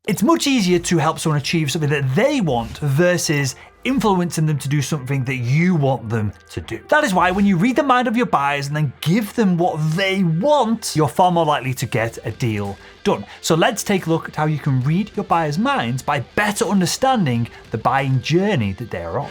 It's much easier to help someone achieve something that they want versus influencing them to do something that you want them to do. That is why when you read the mind of your buyers and then give them what they want, you're far more likely to get a deal done. So let's take a look at how you can read your buyers' minds by better understanding the buying journey that they're on.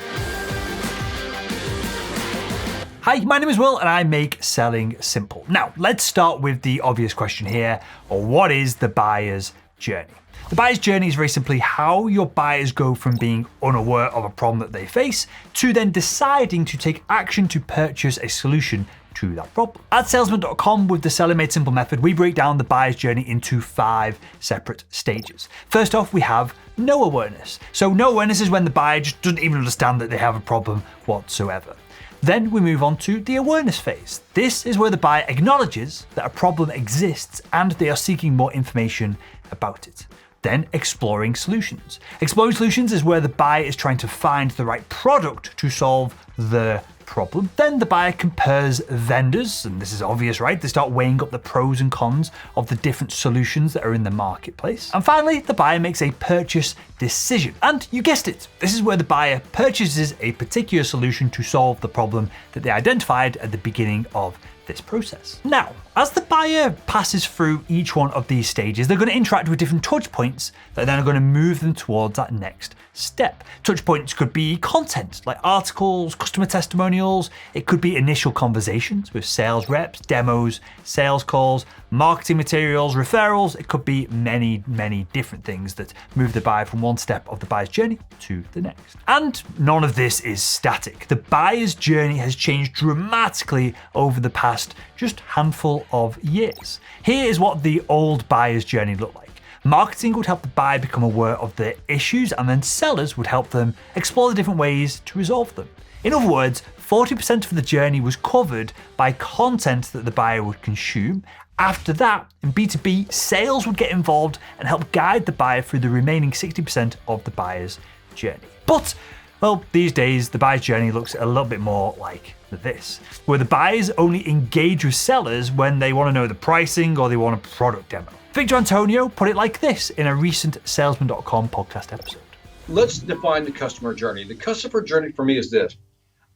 Hi, my name is Will and I make selling simple. Now, let's start with the obvious question here, or what is the buyer's journey? The buyer's journey is very simply how your buyers go from being unaware of a problem that they face to then deciding to take action to purchase a solution to that problem. At Salesman.com, with the Selling Made Simple method, we break down the buyer's journey into 5 separate stages. First off, we have no awareness. So no awareness is when the buyer just doesn't even understand that they have a problem whatsoever. Then we move on to the awareness phase. This is where the buyer acknowledges that a problem exists and they are seeking more information about it. Then exploring solutions. Exploring solutions is where the buyer is trying to find the right product to solve the problem. Then the buyer compares vendors, and this is obvious, right? They start weighing up the pros and cons of the different solutions that are in the marketplace. And finally, the buyer makes a purchase decision. And you guessed it, this is where the buyer purchases a particular solution to solve the problem that they identified at the beginning of this process. Now, as the buyer passes through each one of these stages, they're going to interact with different touch points that then are going to move them towards that next step. Touch points could be content, like articles, customer testimonials. It could be initial conversations with sales reps, demos, sales calls, marketing materials, referrals. It could be many, many different things that move the buyer from one step of the buyer's journey to the next. And none of this is static. The buyer's journey has changed dramatically over the past just handful of years. Here is what the old buyer's journey looked like. Marketing would help the buyer become aware of their issues, and then sellers would help them explore the different ways to resolve them. In other words, 40% of the journey was covered by content that the buyer would consume. After that, in B2B, sales would get involved and help guide the buyer through the remaining 60% of the buyer's journey. But, well, these days, the buyer's journey looks a little bit more like this, where the buyers only engage with sellers when they want to know the pricing or they want a product demo. Victor Antonio put it like this in a recent Salesman.com podcast episode. Let's define the customer journey. The customer journey for me is this.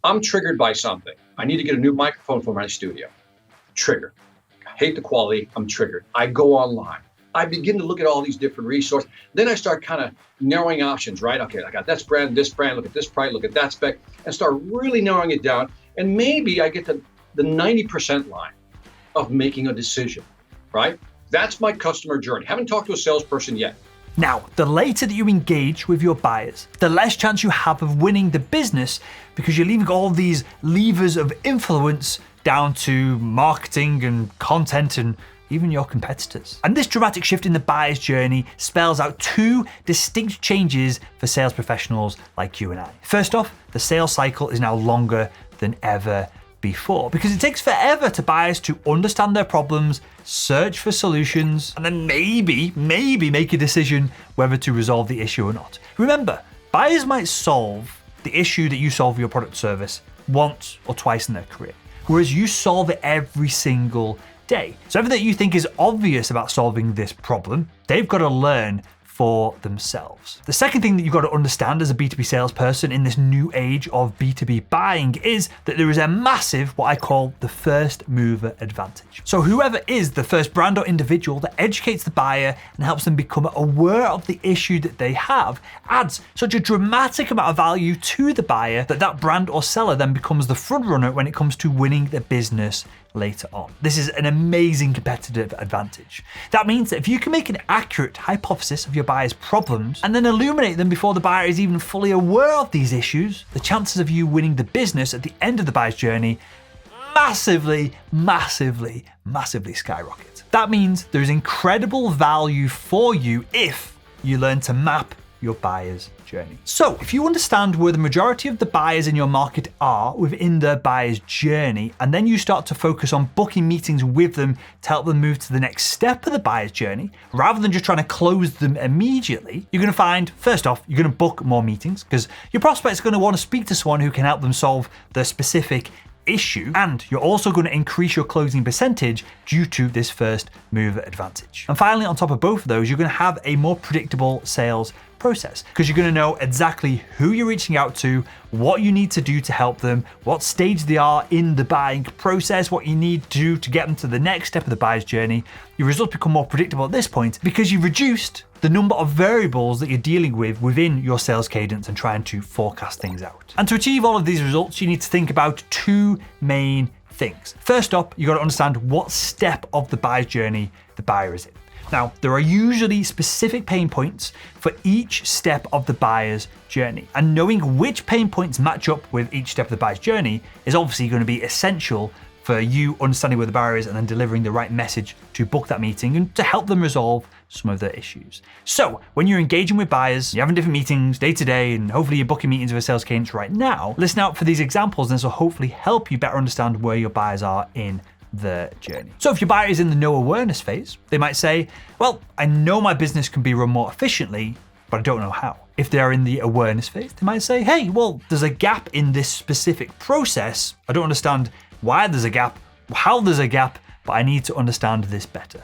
I'm triggered by something. I need to get a new microphone for my studio. Triggered. I hate the quality. I'm triggered. I go online. I begin to look at all these different resources. Then I start kind of narrowing options, right? Okay, I got this brand, look at this price, look at that spec, and start really narrowing it down. And maybe I get to the 90% line of making a decision, right? That's my customer journey. Haven't talked to a salesperson yet. Now, the later that you engage with your buyers, the less chance you have of winning the business because you're leaving all these levers of influence down to marketing and content and even your competitors. And this dramatic shift in the buyer's journey spells out 2 distinct changes for sales professionals like you and I. First off, the sales cycle is now longer than ever before because it takes forever to buyers to understand their problems, search for solutions, and then maybe make a decision whether to resolve the issue or not. Remember, buyers might solve the issue that you solve for your product or service once or twice in their career, whereas you solve it every single day. So everything that you think is obvious about solving this problem, they've got to learn for themselves. The second thing that you've got to understand as a B2B salesperson in this new age of B2B buying is that there is a massive, what I call the first mover advantage. So whoever is the first brand or individual that educates the buyer and helps them become aware of the issue that they have adds such a dramatic amount of value to the buyer that brand or seller then becomes the front runner when it comes to winning the business later on. This is an amazing competitive advantage. That means that if you can make an accurate hypothesis of your buyer's problems and then illuminate them before the buyer is even fully aware of these issues, the chances of you winning the business at the end of the buyer's journey massively skyrocket. That means there's incredible value for you if you learn to map your buyer's journey. So if you understand where the majority of the buyers in your market are within their buyer's journey, and then you start to focus on booking meetings with them to help them move to the next step of the buyer's journey, rather than just trying to close them immediately, you're going to find, first off, you're going to book more meetings because your prospect's going to want to speak to someone who can help them solve their specific issue, and you're also going to increase your closing percentage due to this first mover advantage. And finally, on top of both of those, you're going to have a more predictable sales process because you're going to know exactly who you're reaching out to, what you need to do to help them, what stage they are in the buying process, what you need to do to get them to the next step of the buyer's journey. Your results become more predictable at this point because you've reduced the number of variables that you're dealing with within your sales cadence and trying to forecast things out. And to achieve all of these results, you need to think about two main things. First up, you got to understand what step of the buyer's journey the buyer is in. Now, there are usually specific pain points for each step of the buyer's journey, and knowing which pain points match up with each step of the buyer's journey is obviously going to be essential for you understanding where the buyer is and then delivering the right message to book that meeting and to help them resolve some of their issues. So when you're engaging with buyers, you're having different meetings day to day, and hopefully you're booking meetings with a sales cadence right now, listen out for these examples, and this will hopefully help you better understand where your buyers are in the journey. So if your buyer is in the no awareness phase, they might say, well, I know my business can be run more efficiently, but I don't know how. If they're in the awareness phase, they might say, hey, well, there's a gap in this specific process. I don't understand why there's a gap, how there's a gap, but I need to understand this better.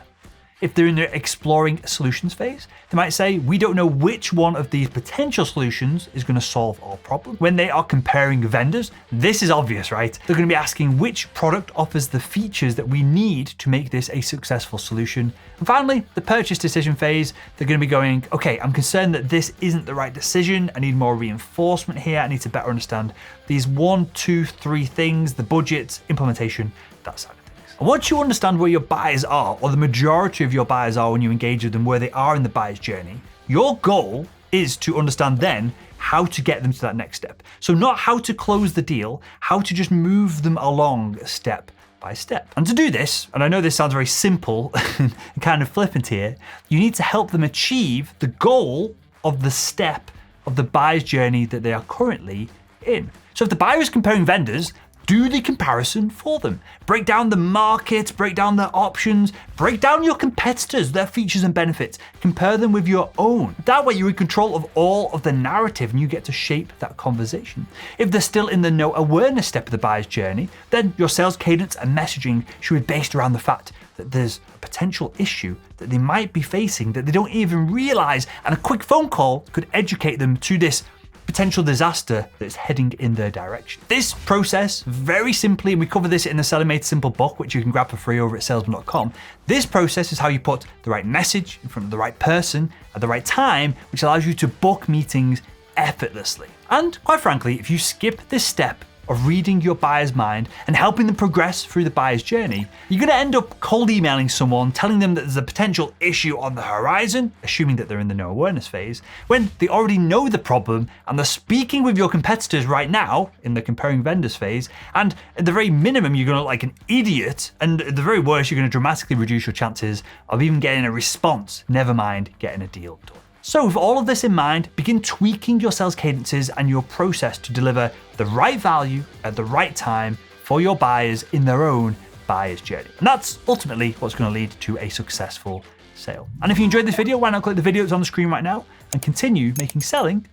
If they're in the exploring solutions phase, they might say, we don't know which one of these potential solutions is going to solve our problem. When they are comparing vendors, this is obvious, right? They're going to be asking which product offers the features that we need to make this a successful solution. And finally, the purchase decision phase, they're going to be going, okay, I'm concerned that this isn't the right decision. I need more reinforcement here. I need to better understand these 1, 2, 3 things, the budget, implementation, that side of things. And once you understand where your buyers are, or the majority of your buyers are when you engage with them, where they are in the buyer's journey, your goal is to understand then how to get them to that next step. So not how to close the deal, how to just move them along step by step. And to do this, and I know this sounds very simple and kind of flippant here, you need to help them achieve the goal of the step of the buyer's journey that they are currently in. So if the buyer is comparing vendors, do the comparison for them. Break down the market, break down their options, break down your competitors, their features and benefits. Compare them with your own. That way you're in control of all of the narrative and you get to shape that conversation. If they're still in the no awareness step of the buyer's journey, then your sales cadence and messaging should be based around the fact that there's a potential issue that they might be facing that they don't even realize, and a quick phone call could educate them to this potential disaster that's heading in their direction. This process, very simply, and we cover this in the Selling Made Simple book, which you can grab for free over at salesman.com. This process is how you put the right message in front of the right person at the right time, which allows you to book meetings effortlessly. And quite frankly, if you skip this step of reading your buyer's mind and helping them progress through the buyer's journey, you're going to end up cold emailing someone, telling them that there's a potential issue on the horizon, assuming that they're in the no awareness phase, when they already know the problem and they're speaking with your competitors right now in the comparing vendors phase, and at the very minimum, you're going to look like an idiot, and at the very worst, you're going to dramatically reduce your chances of even getting a response, never mind getting a deal done. So with all of this in mind, begin tweaking your sales cadences and your process to deliver the right value at the right time for your buyers in their own buyer's journey. And that's ultimately what's going to lead to a successful sale. And if you enjoyed this video, why not click the video that's on the screen right now and continue making selling